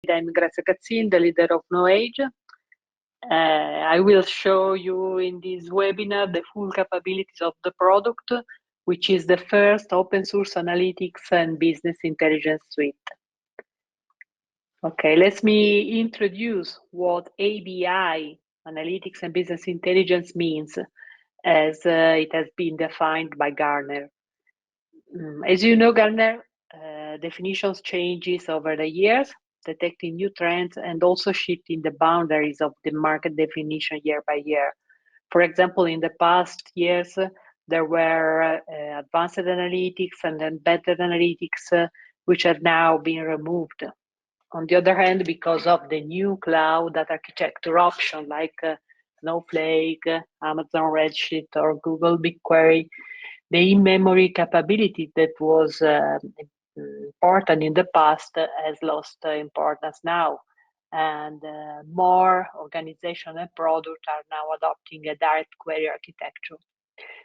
I'm Grazia Cazzin, the leader of KNOWAGE. I will show you in this webinar the full capabilities of the product, which is the first open source analytics and business intelligence suite. Okay, let me introduce what ABI, Analytics and Business Intelligence, means as it has been defined by Gartner. As you know, Gartner definitions changes over the years, detecting new trends and also shifting the boundaries of the market definition year by year. For example, in the past years, there were advanced analytics and embedded analytics, which have now been removed. On the other hand, because of the new cloud data architecture option like Snowflake, Amazon Redshift, or Google BigQuery, the in-memory capability that was important in the past has lost importance now, and more organizations and products are now adopting a direct query architecture.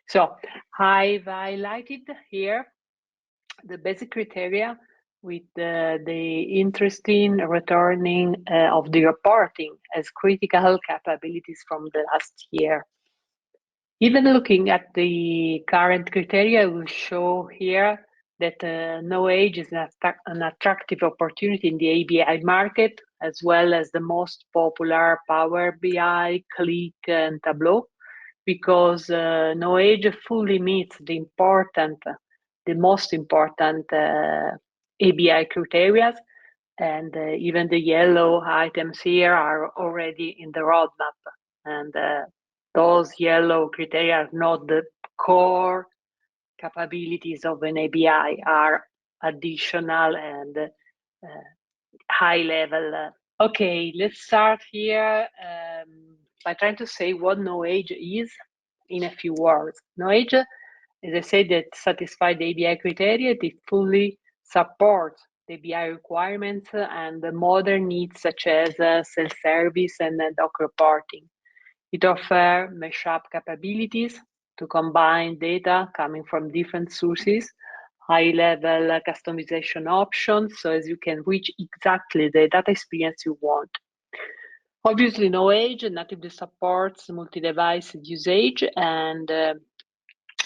So I've highlighted here the basic criteria with the interesting returning of the reporting as critical capabilities from the last year. Even looking at the current criteria, I will show here that KNOWAGE is an attractive opportunity in the ABI market, as well as the most popular Power BI, Click, and Tableau, because KNOWAGE fully meets the most important ABI criteria, and even the yellow items here are already in the roadmap. And those yellow criteria are not the core capabilities of an ABI, are additional and high level. Okay, let's start here by trying to say what KNOWAGE is in a few words. KNOWAGE, as I said, that satisfies the ABI criteria, it fully supports the ABI requirements and the modern needs such as self-service and doc reporting. It offers mashup capabilities to combine data coming from different sources, high-level customization options, so as you can reach exactly the data experience you want. Obviously, KNOWAGE natively supports multi-device usage, and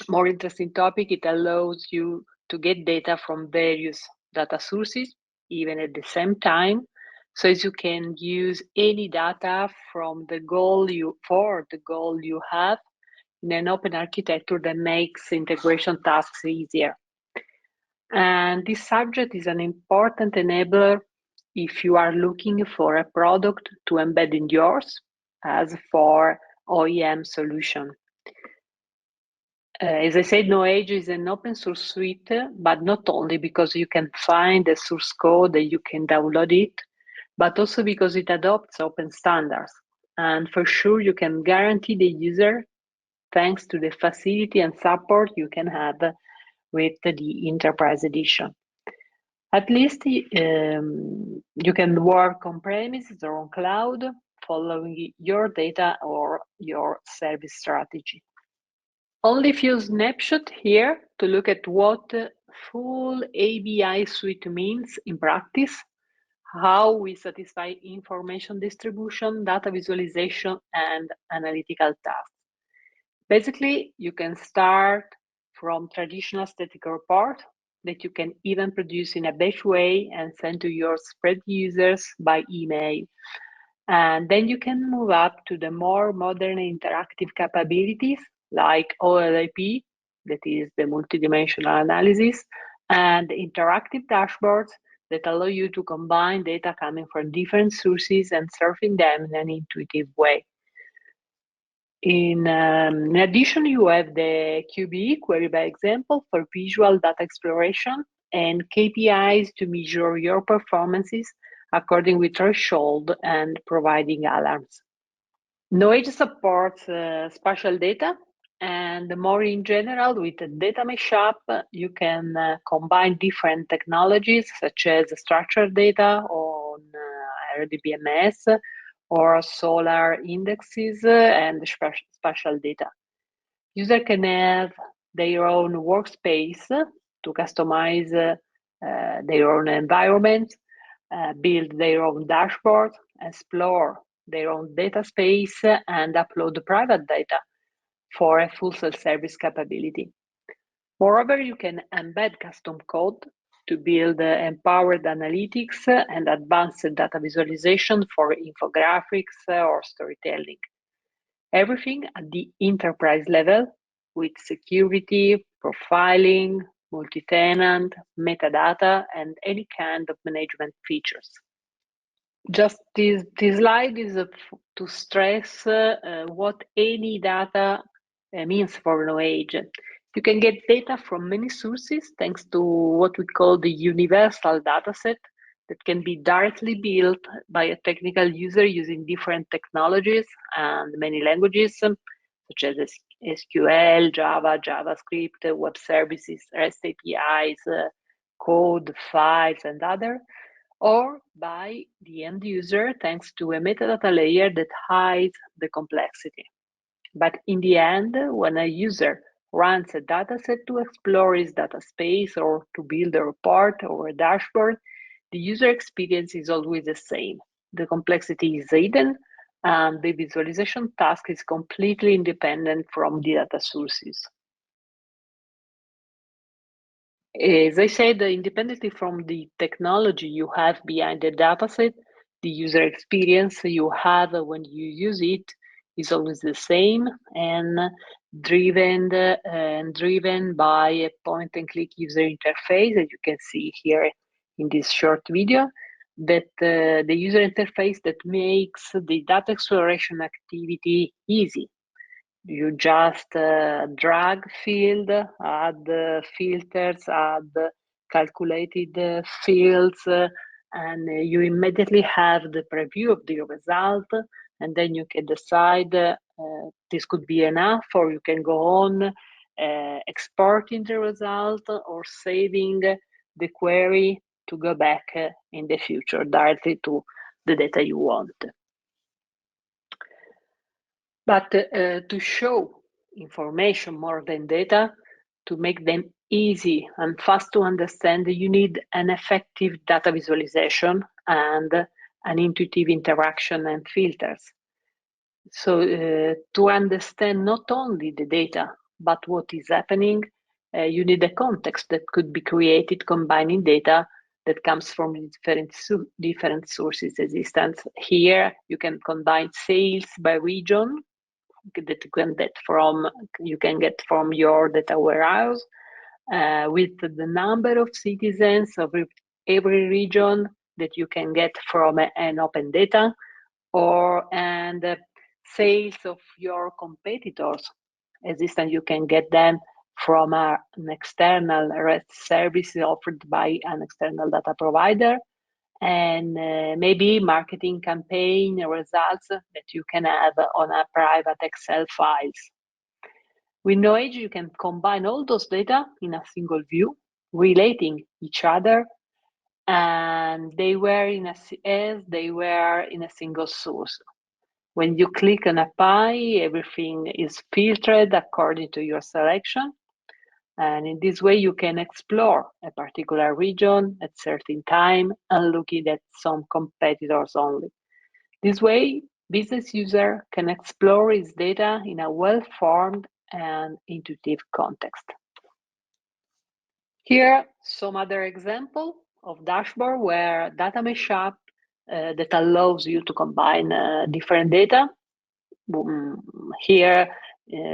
more interesting topic, it allows you to get data from various data sources, even at the same time, so as you can use any data from the goal you have in an open architecture that makes integration tasks easier. And this subject is an important enabler if you are looking for a product to embed in yours, as for OEM solution. As I said, KNOWAGE is an open source suite, but not only because you can find the source code and you can download it, but also because it adopts open standards. And for sure, you can guarantee the user thanks to the facility and support you can have with the Enterprise Edition. At least you can work on premises or on cloud, following your data or your service strategy. Only a few snapshots here to look at what full ABI suite means in practice, how we satisfy information distribution, data visualization, and analytical tasks. Basically, you can start from traditional static report that you can even produce in a batch way and send to your spread users by email. And then you can move up to the more modern interactive capabilities like OLAP, that is the multidimensional analysis, and interactive dashboards that allow you to combine data coming from different sources and surfing them in an intuitive way. In addition, you have the QB, query by example, for visual data exploration, and KPIs to measure your performances according with threshold and providing alarms. KNOWAGE supports spatial data, and more in general, with the data mashup, you can combine different technologies such as structured data on RDBMS or solar indexes and spatial data. User can have their own workspace to customize their own environment, build their own dashboard, explore their own data space, and upload private data for a full self-service capability. Moreover, you can embed custom code to build empowered analytics and advanced data visualization for infographics or storytelling. Everything at the enterprise level with security, profiling, multi-tenant, metadata, and any kind of management features. Just this slide is to stress what any data means for KNOWAGE. You can get data from many sources thanks to what we call the universal dataset that can be directly built by a technical user using different technologies and many languages, such as SQL, Java, JavaScript, web services, REST APIs, code, files, and other, or by the end user thanks to a metadata layer that hides the complexity. But in the end, when a user runs a dataset to explore his data space or to build a report or a dashboard, the user experience is always the same. The complexity is hidden, and the visualization task is completely independent from the data sources. As I said, independently from the technology you have behind the dataset, the user experience you have when you use it is always the same and driven by a point-and-click user interface, as you can see here in this short video, that the user interface that makes the data exploration activity easy. You just drag field, add filters, add calculated fields, and you immediately have the preview of the result, and then you can decide this could be enough, or you can go on exporting the result or saving the query to go back in the future directly to the data you want. But to show information more than data, to make them easy and fast to understand, you need an effective data visualization and an intuitive interaction and filters. So to understand not only the data, but what is happening, you need a context that could be created combining data that comes from different sources existence. Here, you can combine sales by region that you can get from your data warehouse with the number of citizens of every region that you can get from an open data, and sales of your competitors existent. You can get them from an external REST service offered by an external data provider, and maybe marketing campaign results that you can have on a private Excel files. With KNOWAGE, you can combine all those data in a single view, relating each other, and they were as they were in a single source. When you click on a pie, everything is filtered according to your selection. And in this way, you can explore a particular region at certain time and looking at some competitors only. This way, business user can explore his data in a well-formed and intuitive context. Here, some other example of dashboard where data mashup that allows you to combine different data. Here,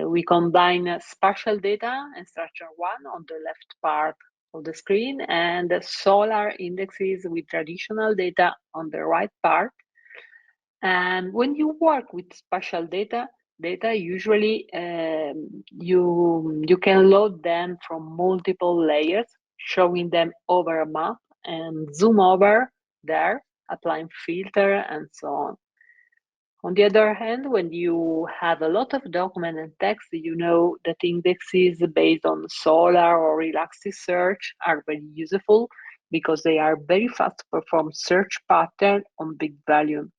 we combine spatial data and structure one on the left part of the screen, and solar indexes with traditional data on the right part. And when you work with spatial data usually you can load them from multiple layers, showing them over a map and zoom over there, applying filter and so on. On the other hand, when you have a lot of document and text, you know that indexes based on Solar or Elasticsearch are very useful because they are very fast to perform search pattern on big volume.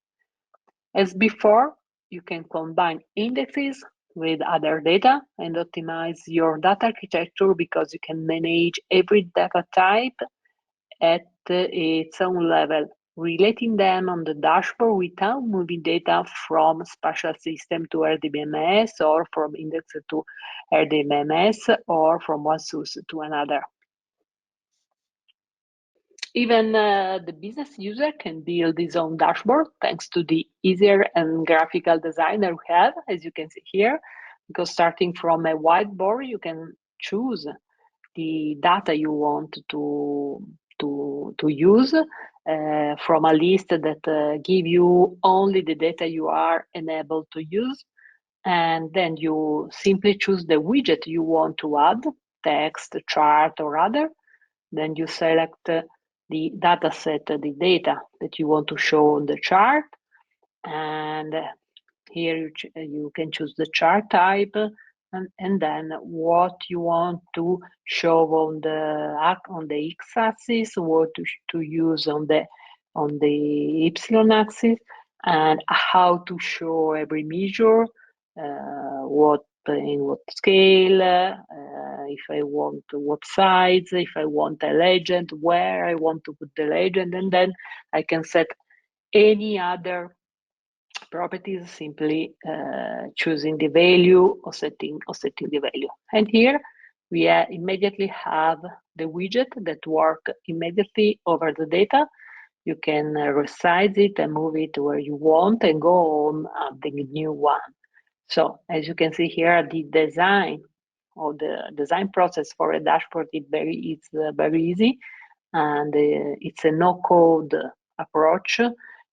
As before, you can combine indexes with other data and optimize your data architecture because you can manage every data type at its own level relating them on the dashboard without moving data from spatial system to RDBMS or from index to RDBMS or from one source to another. Even the business user can build his own dashboard thanks to the easier and graphical designer we have, as you can see here, because starting from a whiteboard, you can choose the data you want to use from a list that give you only the data you are enabled to use. And then you simply choose the widget you want to add, text, chart, or other. Then you select the data set, the data that you want to show on the chart. And here you can choose the chart type and then what you want to show on the x-axis, what to use on the y-axis, and how to show every measure, in what scale, if I want what size, if I want a legend, where I want to put the legend, and then I can set any other properties, simply choosing the value or setting the value. And here we immediately have the widget that work immediately over the data. You can resize it and move it where you want and go on adding a new one. So as you can see here, the design or the design process for a dashboard is very easy, and it's a no-code approach,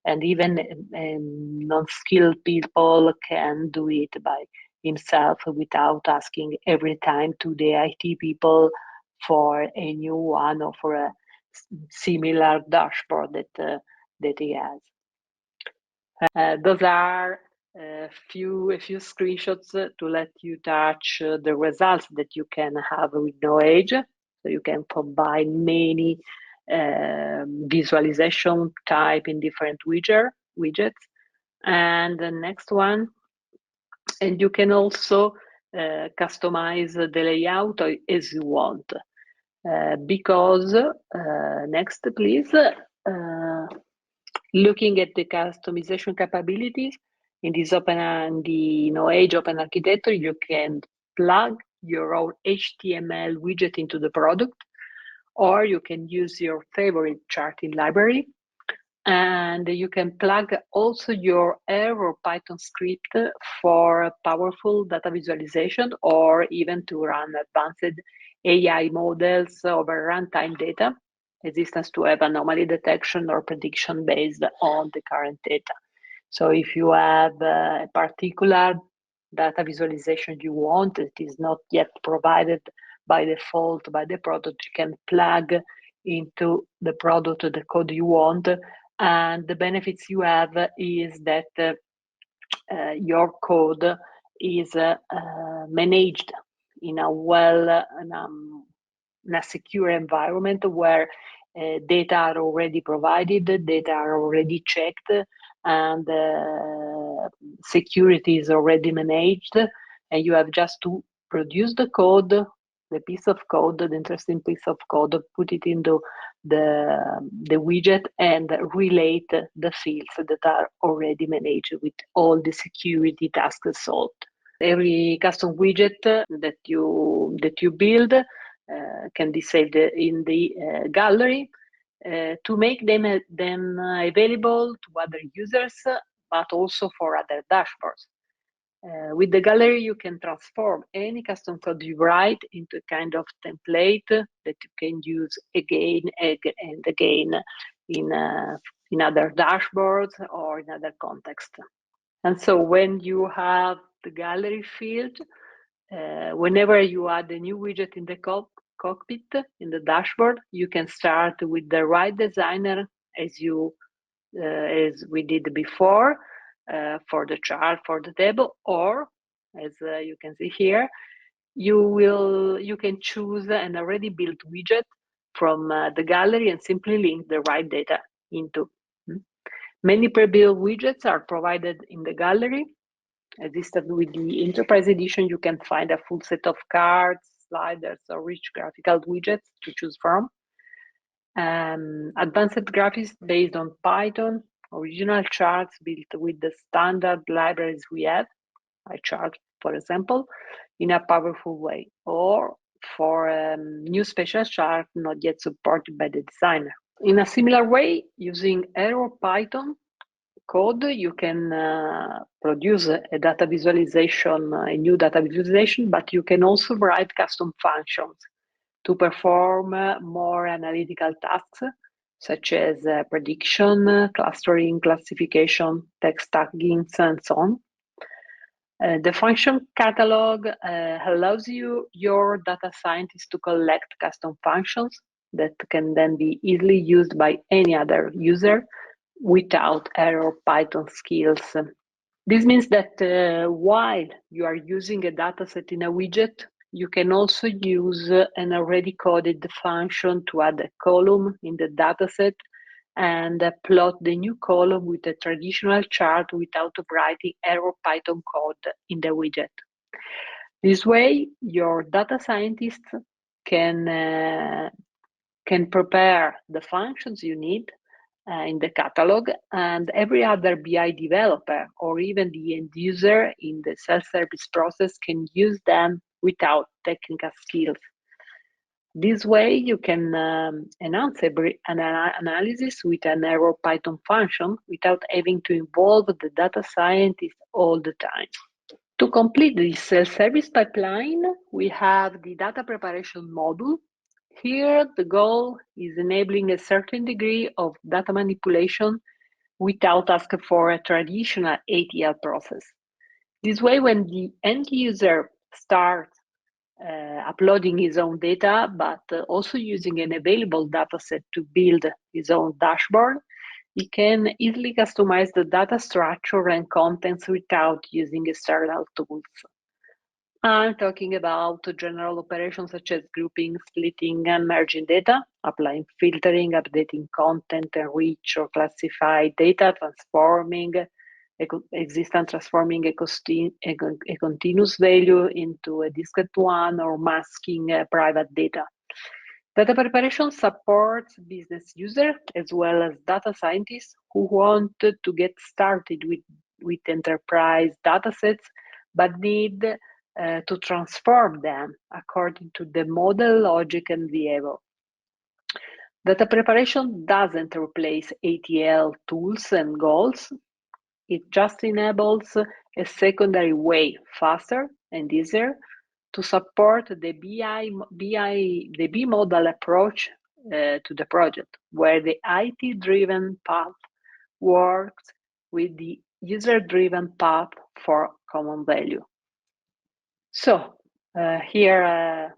and even non-skilled people can do it by himself without asking every time to the IT people for a new one or for a similar dashboard that he has. Those are a few screenshots to let you touch the results that you can have with KNOWAGE. So you can combine many visualization type in different widgets. And the next one, and you can also customize the layout as you want. Because next, please. Looking at the customization capabilities in this the KNOWAGE Open Architecture, you can plug your own HTML widget into the product, or you can use your favorite charting library, and you can plug also your R or Python script for powerful data visualization, or even to run advanced AI models over runtime data existence to have anomaly detection or prediction based on the current data. So if you have a particular data visualization you want that is not yet provided by default by the product, you can plug into the product the code you want, and the benefits you have is that your code is managed in a secure environment where data are already provided, data are already checked, and security is already managed, and you have just to produce the code, the piece of code, the interesting piece of code, put it into the widget and relate the fields that are already managed with all the security tasks solved. Every custom widget that you build can be saved in the gallery to make them available to other users, but also for other dashboards. With the gallery, you can transform any custom code you write into a kind of template that you can use again and again in other dashboards or in other contexts. And so when you have the gallery field, whenever you add a new widget in the cockpit, in the dashboard, you can start with the right designer as we did before for the chart, for the table, or as you can see here, you can choose an already built widget from the gallery and simply link the right data into. Many pre-built widgets are provided in the gallery. As listed with the Enterprise Edition, you can find a full set of cards, sliders, or rich graphical widgets to choose from. Advanced graphics based on Python, original charts built with the standard libraries we have, iChart, for example, in a powerful way, or for new special chart not yet supported by the designer. In a similar way, using Aero Python code, you can produce a data visualization, a new data visualization, but you can also write custom functions to perform more analytical tasks, such as prediction, clustering, classification, text tagging, and so on. The function catalog allows your data scientist to collect custom functions that can then be easily used by any other user without Aero Python skills. This means that while you are using a dataset in a widget, you can also use an already coded function to add a column in the dataset and plot the new column with a traditional chart without writing Aero Python code in the widget. This way, your data scientist can prepare the functions you need in the catalog, and every other BI developer or even the end user in the self-service process can use them without technical skills. This way, you can enhance every analysis with an Aero Python function without having to involve the data scientist all the time. To complete this self-service pipeline, we have the data preparation module. Here, the goal is enabling a certain degree of data manipulation without asking for a traditional ATL process. This way, when the end user starts uploading his own data, but also using an available dataset to build his own dashboard, he can easily customize the data structure and contents without using external tools. I'm talking about general operations such as grouping, splitting, and merging data, applying filtering, updating content, enrich or classify data, transforming transforming a continuous value into a discrete one, or masking private data. Data preparation supports business users as well as data scientists who want to get started with enterprise datasets but need to transform them according to the model, logic, and behavior. Data preparation doesn't replace ATL tools and goals. It just enables a secondary way, faster and easier, to support the B-model approach to the project, where the IT-driven path works with the user-driven path for common value. So here,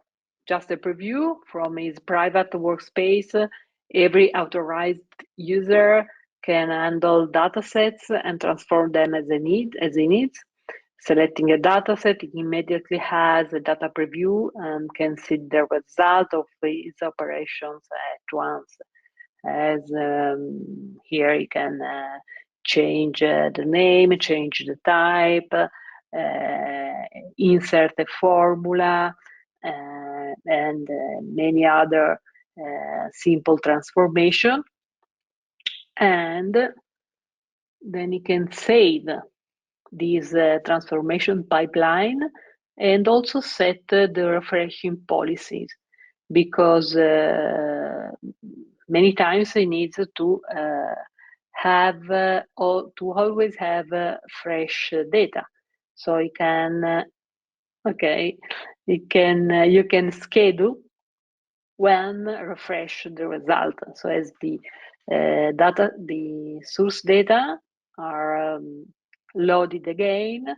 just a preview from his private workspace. Every authorized user can handle datasets and transform them as he needs. Selecting a dataset, he immediately has a data preview and can see the result of his operations at once. As here, he can change the name, change the type, insert a formula, and many other simple transformation. And then you can save this transformation pipeline and also set the refreshing policies, because many times it needs to have or to always have fresh data. So you can you can schedule when refresh the result. So as the source data are loaded again,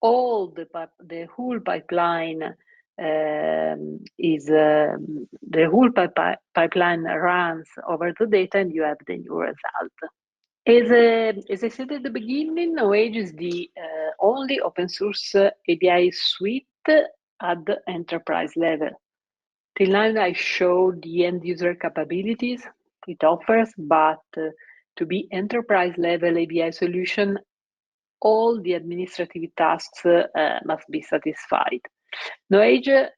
all the whole pipeline pipeline runs over the data, and you have the new result. As I said at the beginning, KNOWAGE is the only open source API suite at the enterprise level. Till now, I showed the end user capabilities it offers, but to be enterprise level API solution, all the administrative tasks must be satisfied. KNOWAGE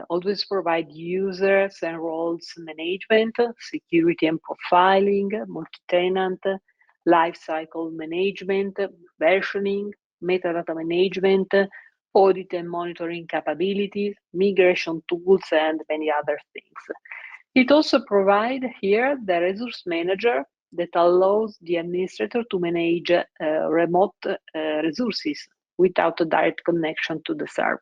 always provide users and roles management, security and profiling, multi-tenant, lifecycle management, versioning, metadata management, audit and monitoring capabilities, migration tools, and many other things. It also provides here the resource manager that allows the administrator to manage remote resources without a direct connection to the server.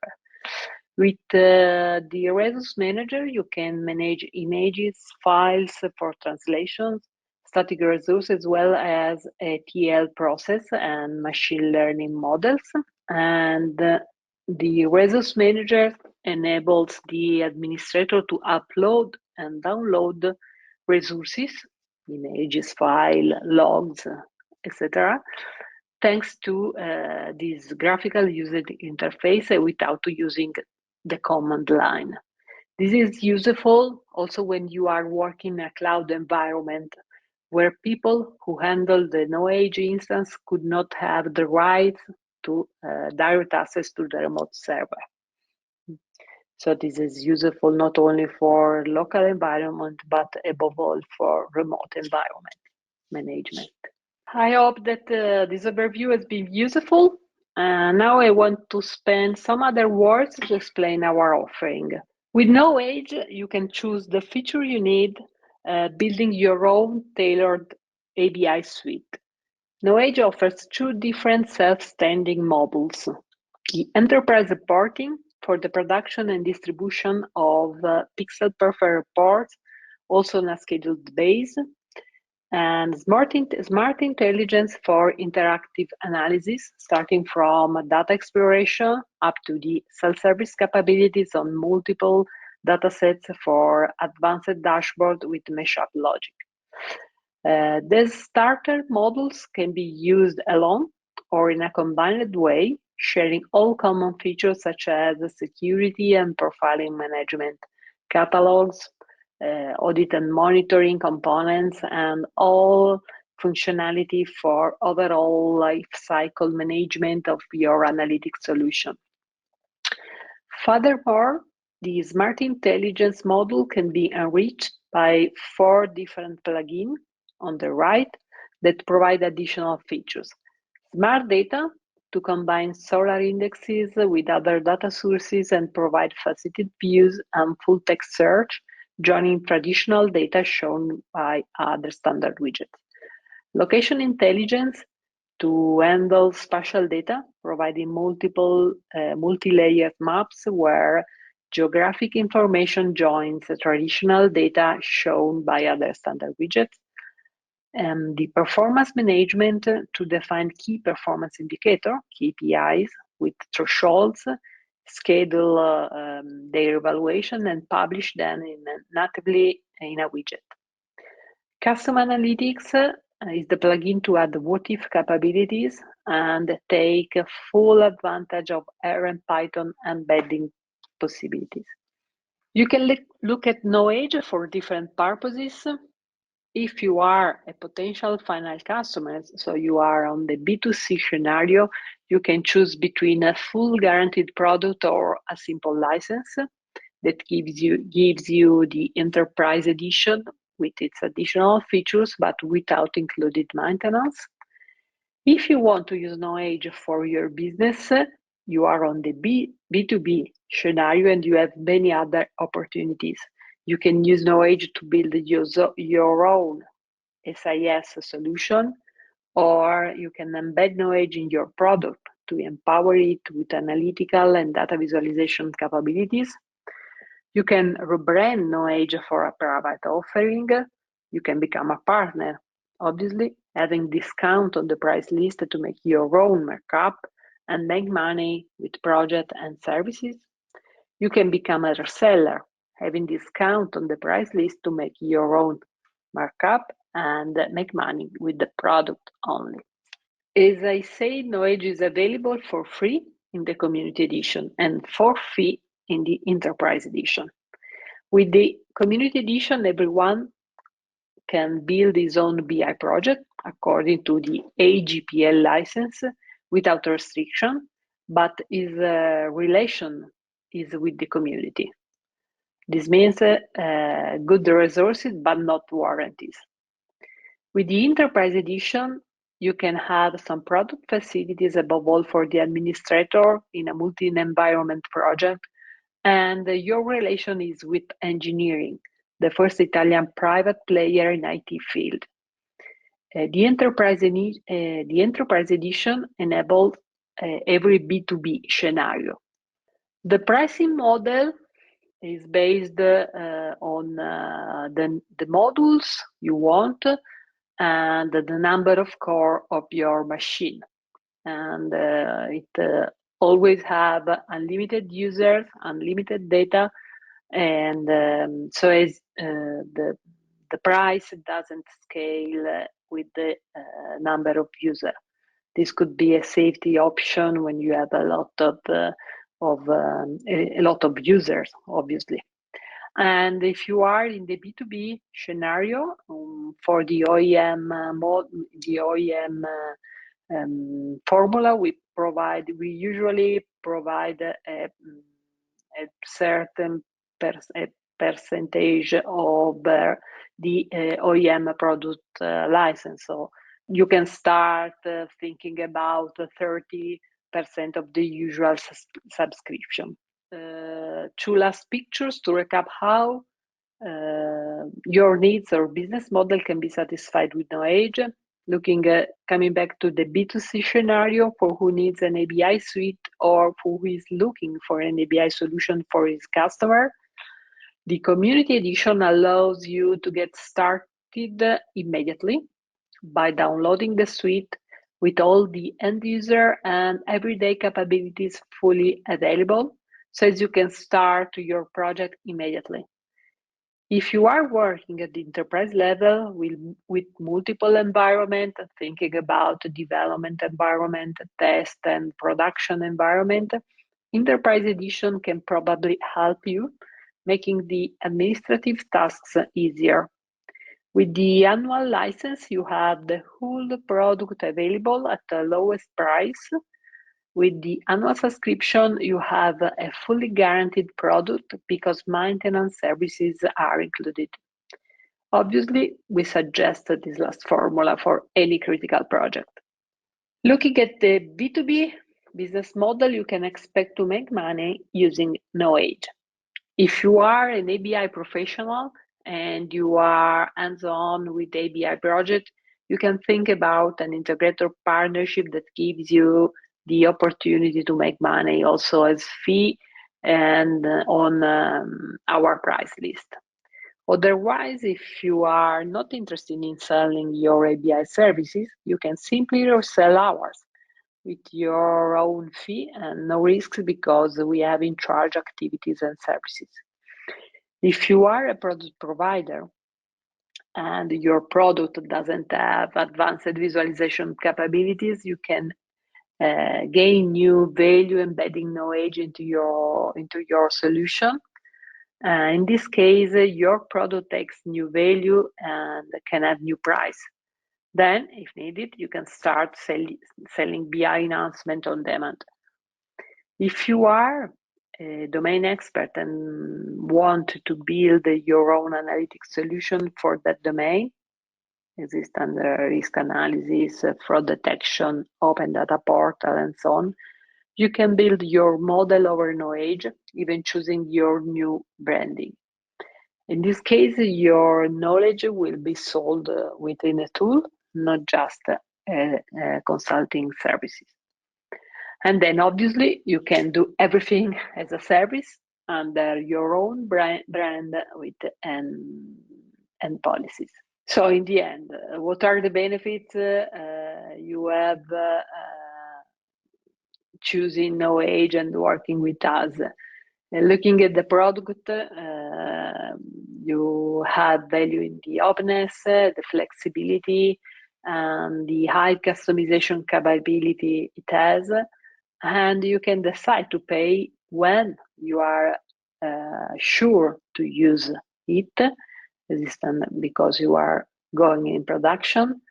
With the resource manager, you can manage images, files for translations, static resources, as well as a TL process and machine learning models. And the resource manager enables the administrator to upload and download resources, images, file, logs, etc., thanks to this graphical user interface without using the command line. This is useful also when you are working in a cloud environment where people who handle the KNOWAGE instance could not have the right to direct access to the remote server. So this is useful not only for local environment, but above all for remote environment management. I hope that this overview has been useful. Now I want to spend some other words to explain our offering. With KNOWAGE, you can choose the feature you need, building your own tailored ABI suite. KNOWAGE offers two different self-standing modules. The enterprise reporting for the production and distribution of pixel perfect reports, also on a scheduled base, and smart intelligence for interactive analysis, starting from data exploration up to the self-service capabilities on multiple datasets for advanced dashboard with mashup logic. These starter models can be used alone or in a combined way, sharing all common features such as security and profiling management, catalogs, audit and monitoring components, and all functionality for overall life cycle management of your analytics solution. Furthermore, the Smart Intelligence module can be enriched by 4 different plugins on the right that provide additional features. Smart Data to combine solar indexes with other data sources and provide faceted views and full text search, joining traditional data shown by other standard widgets. Location Intelligence to handle spatial data, providing multiple multi-layered maps where geographic information joins traditional data shown by other standard widgets. And the performance management to define key performance indicator, KPIs, with thresholds, schedule their evaluation, and publish them natively in a widget. Custom Analytics is the plugin to add what-if capabilities and take full advantage of R and Python embedding possibilities. You can look at KNOWAGE for different purposes. If you are a potential final customer, so you are on the B2C scenario, you can choose between a full guaranteed product or a simple license that gives you the enterprise edition with its additional features, but without included maintenance. If you want to use KNOWAGE for your business, you are on the B2B scenario and you have many other opportunities. You can use KNOWAGE to build your own SIS solution, or you can embed KNOWAGE in your product to empower it with analytical and data visualization capabilities. You can rebrand KNOWAGE for a private offering. You can become a partner, obviously, having discount on the price list to make your own markup and make money with project and services. You can become a reseller, having discount on the price list to make your own markup and make money with the product only. As I said, KNOWAGE is available for free in the Community Edition and for fee in the Enterprise Edition. With the Community Edition, everyone can build his own BI project according to the AGPL license without restriction, but his relation is with the community. This means good resources, but not warranties. With the Enterprise Edition, you can have some product facilities above all for the administrator in a multi-environment project, and your relation is with engineering, the first Italian private player in IT field. The Enterprise Edition enables every B2B scenario. The pricing model is based on the modules you want and the number of core of your machine. And it always have unlimited users, unlimited data, and so as the price doesn't scale with the number of users. This could be a safety option when you have a lot of users, obviously. And if you are in the B2B scenario, for the OEM formula, we usually provide a certain percentage of the OEM product license. So you can start thinking about 30% of the usual subscription. Two last pictures to recap how your needs or business model can be satisfied with KNOWAGE. Coming back to the B2C scenario, for who needs an ABI suite or who is looking for an ABI solution for his customer, the Community Edition allows you to get started immediately by downloading the suite with all the end user and everyday capabilities fully available, so as you can start your project immediately. If you are working at the enterprise level with multiple environments, thinking about development environment, test and production environment, Enterprise Edition can probably help you, making the administrative tasks easier. With the annual license, you have the whole product available at the lowest price. With the annual subscription, you have a fully guaranteed product because maintenance services are included. Obviously, we suggest this last formula for any critical project. Looking at the B2B business model, you can expect to make money using KNOWAGE. If you are an ABI professional and you are hands-on with ABI project, you can think about an integrator partnership that gives you the opportunity to make money also as fee and on our price list. Otherwise, if you are not interested in selling your ABI services, you can simply resell ours with your own fee and no risks because we have in charge activities and services. If you are a product provider and your product doesn't have advanced visualization capabilities, you can gain new value embedding KNOWAGE into your solution. In this case, your product takes new value and can have new price. Then, if needed, you can start selling BI enhancement on demand. If you are a domain expert and want to build your own analytics solution for that domain, existing risk analysis, fraud detection, open data portal, and so on, you can build your model over KNOWAGE, even choosing your new branding. In this case, your knowledge will be sold within a tool, not just consulting services. And then obviously you can do everything as a service under your own brand with and policies. So in the end, what are the benefits you have choosing KNOWAGE and working with us? Looking at the product, you have value in the openness, the flexibility, and the high customization capability it has, and you can decide to pay when you are sure to use it, because you are going in production.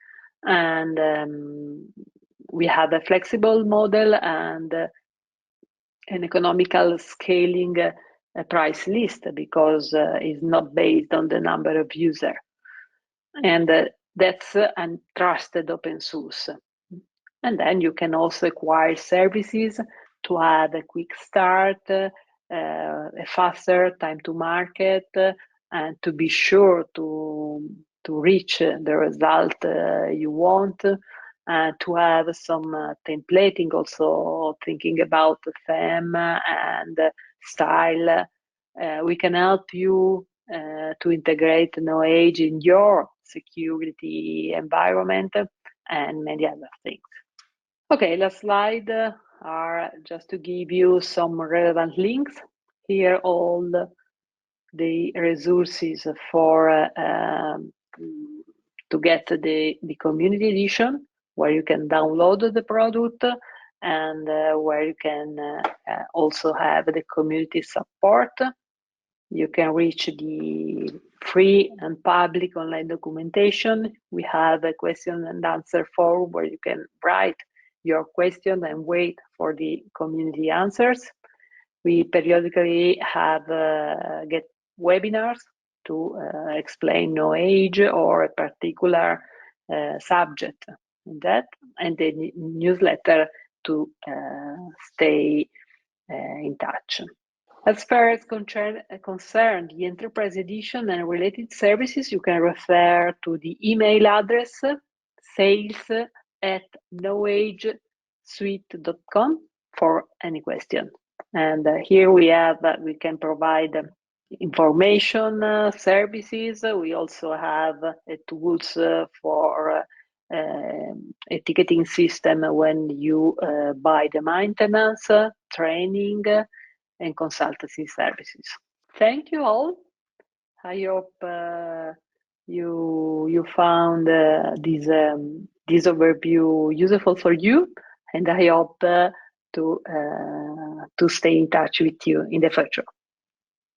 And we have a flexible model, and an economical scaling price list, because it's not based on the number of users. And that's a trusted open source. And then you can also acquire services to have a quick start, a faster time to market, and to be sure to reach the result you want, to have some templating, also thinking about the theme and style. We can help you to integrate KNOWAGE in your security environment and many other things. Okay, last slide are just to give you some relevant links. Here all the resources for to get the community edition, where you can download the product, and where you can also have the community support. You can reach the free and public online documentation. We have a question and answer form where you can write your question and wait for the community answers. We periodically have get webinars to explain KNOWAGE or a particular subject in that, and the newsletter to stay in touch. As far as concern the Enterprise Edition and related services, you can refer to the email address sales@knowagesuite.com for any question. And here we can provide information, services. We also have tools for a ticketing system when you buy the maintenance, training, and consultancy services. Thank you all. I hope you found this overview useful for you, and I hope to stay in touch with you in the future.